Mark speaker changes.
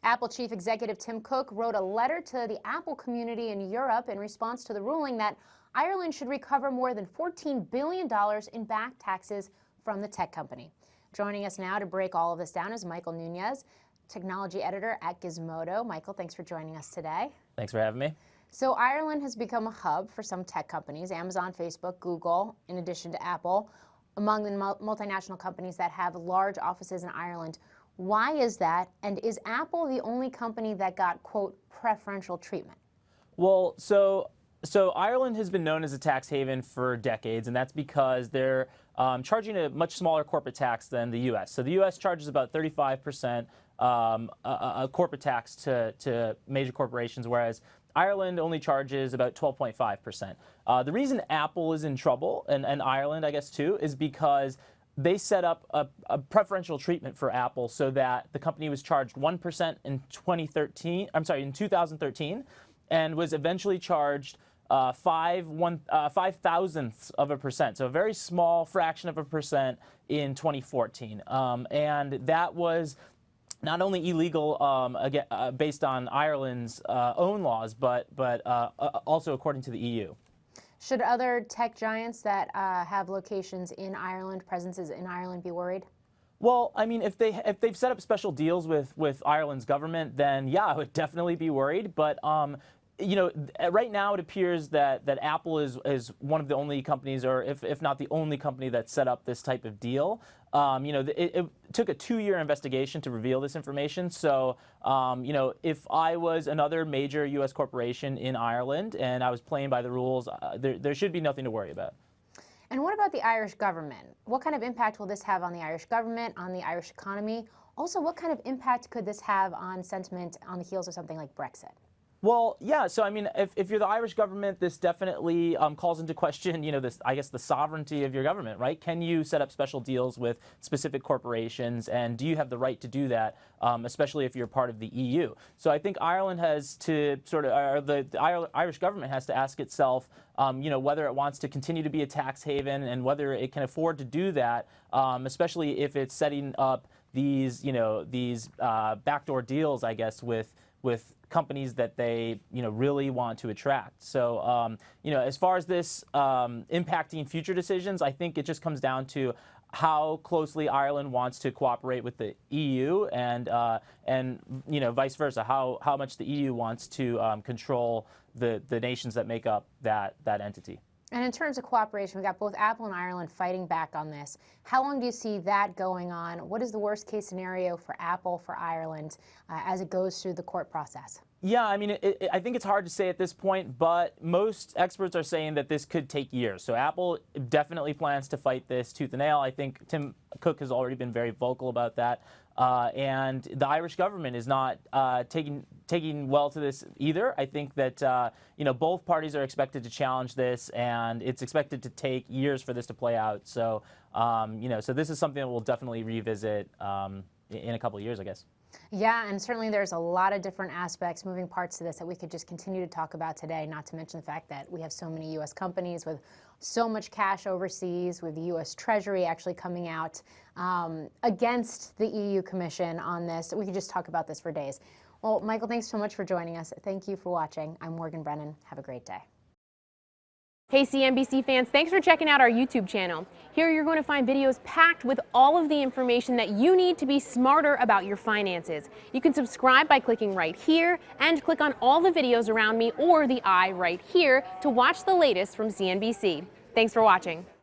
Speaker 1: Apple chief executive Tim Cook wrote a letter to the Apple community in Europe in response to the ruling that Ireland should recover more than $14 billion in back taxes from the tech company. Joining us now to break all of this down is Michael Nunez, technology editor at Gizmodo. Michael, thanks for joining us today.
Speaker 2: Thanks for having me.
Speaker 1: So Ireland has become a hub for some tech companies, Amazon, Facebook, Google, in addition to Apple, among the multinational companies that have large offices in Ireland. Why is that? And is Apple the only company that got, quote, preferential treatment?
Speaker 2: Well, so Ireland has been known as a tax haven for decades, and that's because they're charging a much smaller corporate tax than the U.S. So the U.S. charges about 35% a corporate tax to major corporations, whereas Ireland only charges about 12.5%. The reason Apple is in trouble, and Ireland, I guess, too, is because they set up a preferential treatment for Apple so that the company was charged 1% in 2013, and was eventually charged 5/1000ths of a percent, so a very small fraction of a percent in 2014. And that was not only illegal based on Ireland's own laws, but also according to the EU.
Speaker 1: Should other tech giants that have locations in Ireland, presences in Ireland, be worried?
Speaker 2: Well, I mean, if they've set up special deals with Ireland's government, then yeah, I would definitely be worried. But you know, right now it appears that Apple is one of the only companies, or if not the only company, that set up this type of deal. You know, it took a 2-year investigation to reveal this information. So, you know, if I was another major U.S. corporation in Ireland and I was playing by the rules, there should be nothing to worry about.
Speaker 1: And what about the Irish government? What kind of impact will this have on the Irish government, on the Irish economy? Also, what kind of impact could this have on sentiment on the heels of something like Brexit?
Speaker 2: Well, yeah. So I mean, if you're the Irish government, this definitely calls into question, you know, I guess the sovereignty of your government, right? Can you set up special deals with specific corporations, and do you have the right to do that, especially if you're part of the EU? So I think Ireland has to or the Irish government has to ask itself, you know, whether it wants to continue to be a tax haven and whether it can afford to do that, especially if it's setting up these, you know, these backdoor deals, I guess, with companies that they, you know, really want to attract. So, you know, as far as this impacting future decisions, I think it just comes down to how closely Ireland wants to cooperate with the EU, and you know, vice versa, how much the EU wants to control the nations that make up that entity.
Speaker 1: And in terms of cooperation, we've got both Apple and Ireland fighting back on this. How long do you see that going on? What is the worst case scenario for Apple, for Ireland, as it goes through the court process?
Speaker 2: Yeah, I mean, I think it's hard to say at this point, but most experts are saying that this could take years. So Apple definitely plans to fight this tooth and nail. I think Tim Cook has already been very vocal about that. And the Irish government is not taking well to this either. I think that you know, both parties are expected to challenge this, and it's expected to take years for this to play out. So you know, so this is something that we'll definitely revisit in a couple of years, I guess.
Speaker 1: Yeah, and certainly there's a lot of different aspects, moving parts to this that we could just continue to talk about today, not to mention the fact that we have so many U.S. companies with so much cash overseas, with the U.S. Treasury actually coming out against the EU Commission on this. We could just talk about this for days. Well, Michael, thanks so much for joining us. Thank you for watching. I'm Morgan Brennan. Have a great day.
Speaker 3: Hey CNBC fans, thanks for checking out our YouTube channel. Here you're going to find videos packed with all of the information that you need to be smarter about your finances. You can subscribe by clicking right here, and click on all the videos around me or the eye right here to watch the latest from CNBC. Thanks for watching.